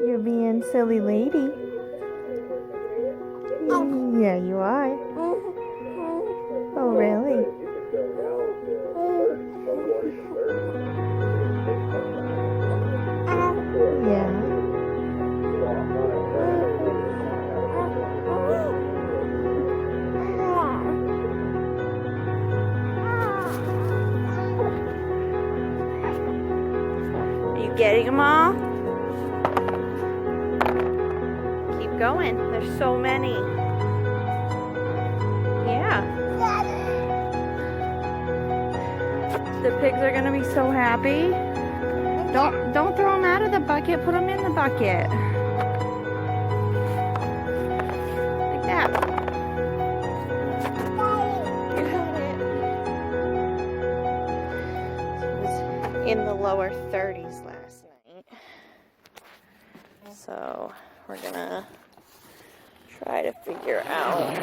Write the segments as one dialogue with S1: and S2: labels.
S1: You're being silly lady. Yeah, you are. Oh, really? Yeah. Are you getting them all? Keep going. There's so many. Yeah. The pigs are gonna be so happy. Don't throw them out of the bucket. Put them in the bucket. Like that. You got it. It was in the lower 30s last night. So we're gonna try to figure out.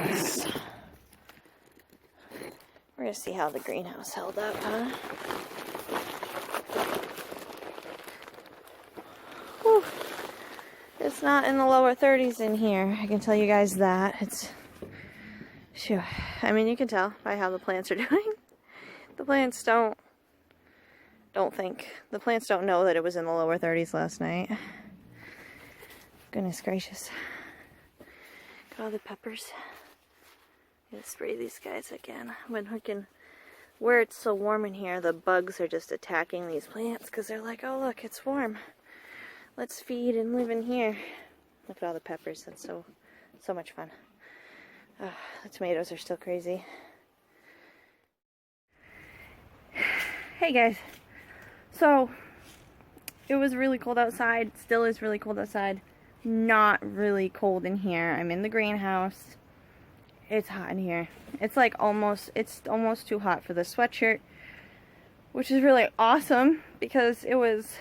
S1: We're gonna see how the greenhouse held up, huh? Whew. It's not in the lower 30s in here. I can tell you guys that. It's, phew. I mean, you can tell by how the plants are doing. The plants don't know that it was in the lower 30s last night. Goodness gracious. Got all the peppers. I'm gonna spray these guys again. Where it's so warm in here, the bugs are just attacking these plants because they're like, oh look, it's warm. Let's feed and live in here. Look at all the peppers. That's so much fun. The tomatoes are still crazy. Hey guys. So, it was really cold outside. Still is really cold outside. Not really cold in here. I'm in the greenhouse. It's hot in here. It's almost too hot for the sweatshirt, which is really awesome because it was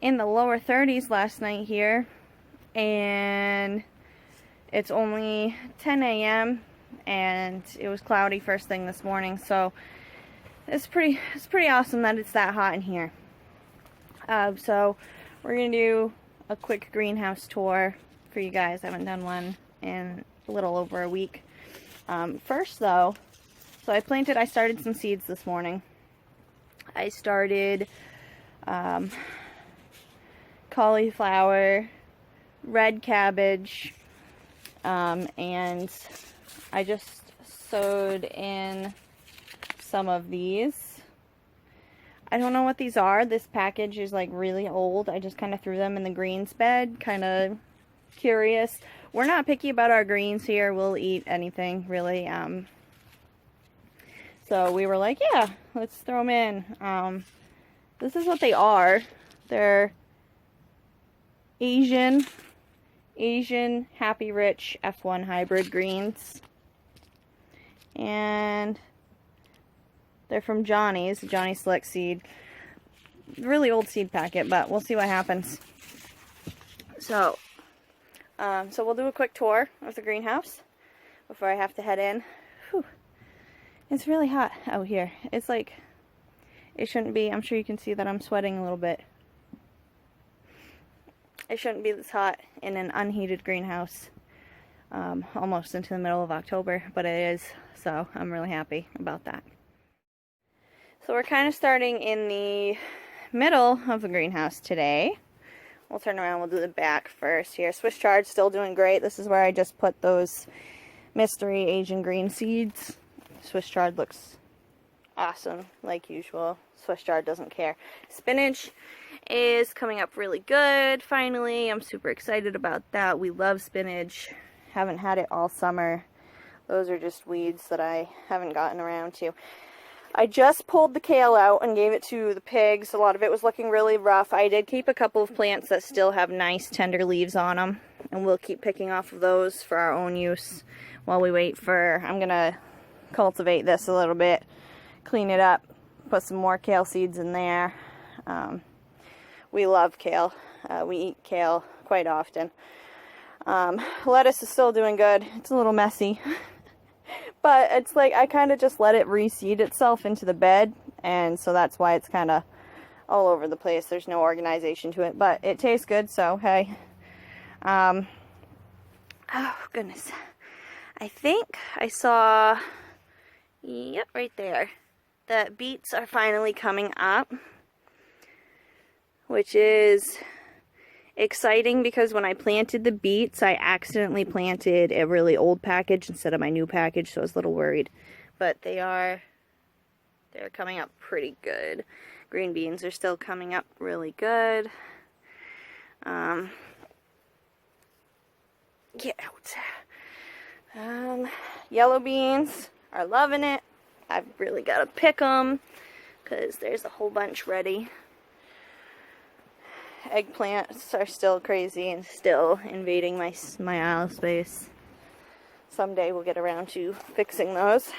S1: in the lower 30s last night here, and it's only 10 a.m. and it was cloudy first thing this morning, so it's pretty awesome that it's that hot in here. So we're gonna do a quick greenhouse tour for you guys. I haven't done one in a little over a week. First though, so I started some seeds this morning. I started cauliflower, red cabbage, and I just sowed in some of these. I don't know what these are. This package is like really old. I just kind of threw them in the greens bed, kind of curious. We're not picky about our greens here. We'll eat anything, really. So we were like, yeah, let's throw them in. This is what they are. They're Asian Happy Rich F1 hybrid greens. And they're from Johnny's Select Seed. Really old seed packet, but we'll see what happens. So we'll do a quick tour of the greenhouse before I have to head in. Whew. It's really hot out here. It's like, it shouldn't be. I'm sure you can see that I'm sweating a little bit. It shouldn't be this hot in an unheated greenhouse almost into the middle of October, but it is, so I'm really happy about that. So we're kind of starting in the middle of the greenhouse today. We'll turn around, we'll do the back first here. Swiss chard still doing great. This is where I just put those mystery Asian green seeds. Swiss chard looks awesome, like usual. Swiss chard doesn't care. Spinach is coming up really good, finally. I'm super excited about that. We love spinach. Haven't had it all summer. Those are just weeds that I haven't gotten around to. I just pulled the kale out and gave it to the pigs. A lot of it was looking really rough. I did keep a couple of plants that still have nice tender leaves on them, and we'll keep picking off of those for our own use while we wait for, I'm gonna cultivate this a little bit, clean it up, put some more kale seeds in there. We love kale. We eat kale quite often. Lettuce is still doing good. It's a little messy. But it's like I kind of just let it reseed itself into the bed, and so that's why it's kind of all over the place. There's no organization to it, but it tastes good, so hey. Oh goodness. I think I saw, yep, right there, that beets are finally coming up, which is exciting because when I planted the beets, I accidentally planted a really old package instead of my new package, so I was a little worried. But they're coming up pretty good. Green beans are still coming up really good. Get out. Yellow beans are loving it. I've really got to pick them because there's a whole bunch ready. Eggplants are still crazy and still invading my aisle space. Someday we'll get around to fixing those.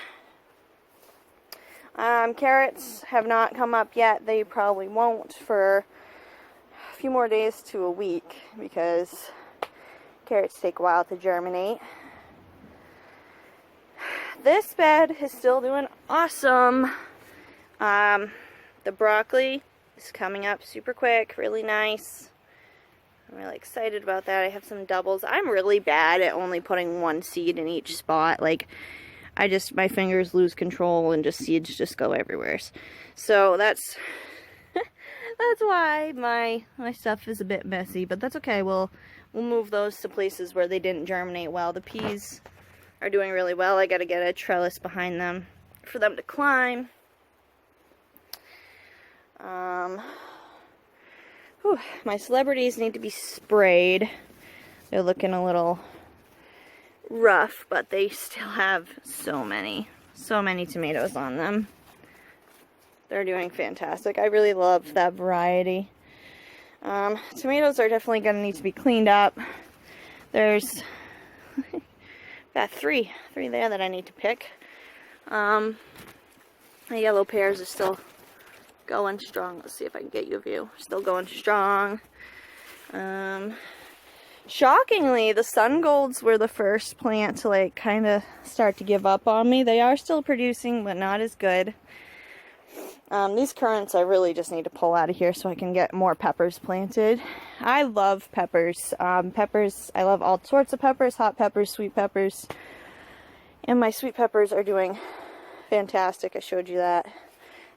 S1: Carrots have not come up yet. They probably won't for a few more days to a week because carrots take a while to germinate. This bed is still doing awesome. The broccoli is coming up super quick, really nice. I'm really excited about that. I have some doubles. I'm really bad at only putting one seed in each spot. Like, my fingers lose control and seeds just go everywhere. So that's that's why my stuff is a bit messy, but that's okay. We'll move those to places where they didn't germinate well. The peas are doing really well. I gotta get a trellis behind them for them to climb. My celebrities need to be sprayed. They're looking a little rough, but they still have so many tomatoes on them. They're doing fantastic. I really love that variety. Tomatoes are definitely going to need to be cleaned up. There's got three there that I need to pick. The yellow pears are still going strong. Let's see if I can get you a view. Still going strong. Shockingly, the sun golds were the first plant to kind of start to give up on me. They are still producing, but not as good. These currants I really just need to pull out of here so I can get more peppers planted. I love peppers. I love all sorts of peppers, hot peppers, sweet peppers. And my sweet peppers are doing fantastic. I showed you that at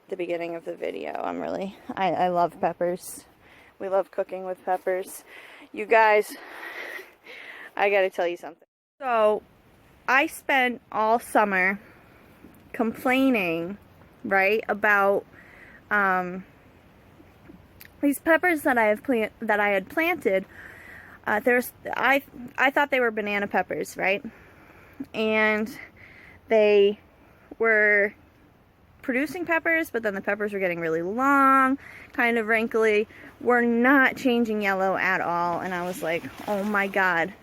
S1: the beginning of the video. I love peppers. We love cooking with peppers. You guys, I gotta tell you something. So, I spent all summer complaining, right, about these peppers that I had planted. I thought they were banana peppers, right? And they were producing peppers, but then the peppers were getting really long, kind of wrinkly, were not changing yellow at all, and I was like, oh my god,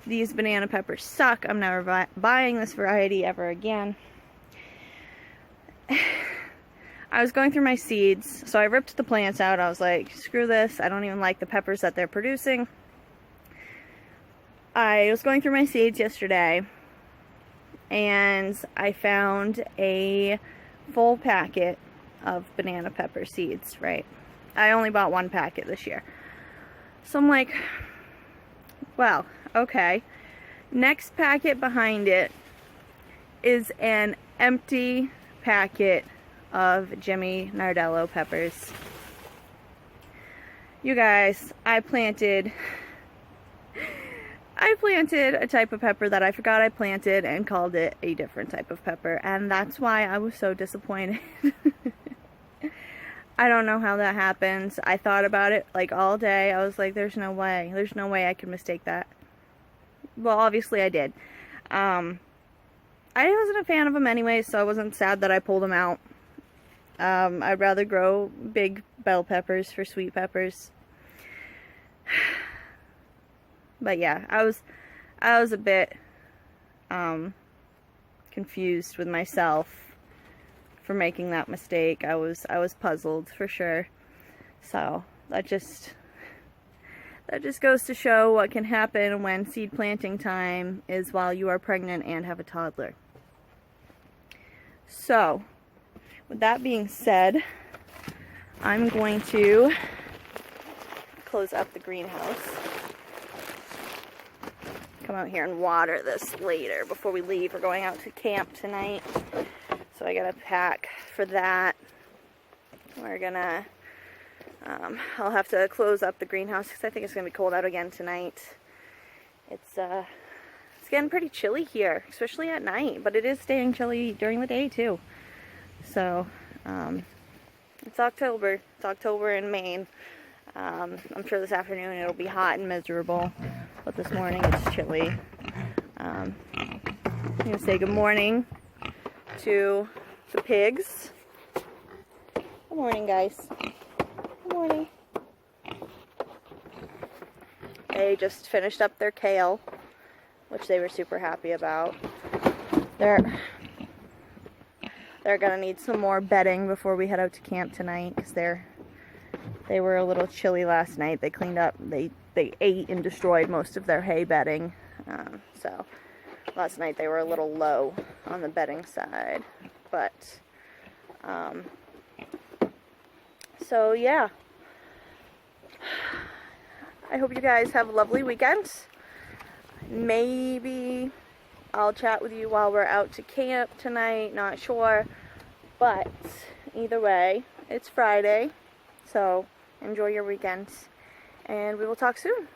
S1: these banana peppers suck. I'm never buying this variety ever again. I was going through my seeds, so I ripped the plants out. I was like, screw this, I don't even like the peppers that they're producing. I was going through my seeds yesterday, and I found a full packet of banana pepper seeds, right? I only bought one packet this year. So I'm like, well, okay. Next packet behind it is an empty packet of Jimmy Nardello peppers. You guys, I planted a type of pepper that I forgot I planted and called it a different type of pepper, and that's why I was so disappointed. I don't know how that happens. I thought about it all day. I was like, there's no way I could mistake that. Well, obviously I did. I wasn't a fan of them anyway, so I wasn't sad that I pulled them out. I'd rather grow big bell peppers for sweet peppers. But yeah, I was a bit confused with myself for making that mistake. I was puzzled for sure. So that just goes to show what can happen when seed planting time is while you are pregnant and have a toddler. So with that being said, I'm going to close up the greenhouse. Come out here and water this later before we leave. We're going out to camp tonight, so I gotta pack for that. We're gonna, I'll have to close up the greenhouse because I think it's gonna be cold out again tonight. It's getting pretty chilly here, especially at night, but it is staying chilly during the day too. So, it's October. It's October in Maine. I'm sure this afternoon it'll be hot and miserable, but this morning it's chilly. I'm going to say good morning to the pigs. Good morning, guys. Good morning. They just finished up their kale, which they were super happy about. They're gonna need some more bedding before we head out to camp tonight, because they were a little chilly last night. They cleaned up, they ate and destroyed most of their hay bedding. So last night they were a little low on the bedding side. But so yeah, I hope you guys have a lovely weekend. Maybe I'll chat with you while we're out to camp tonight, not sure, but either way, it's Friday, so enjoy your weekend, and we will talk soon.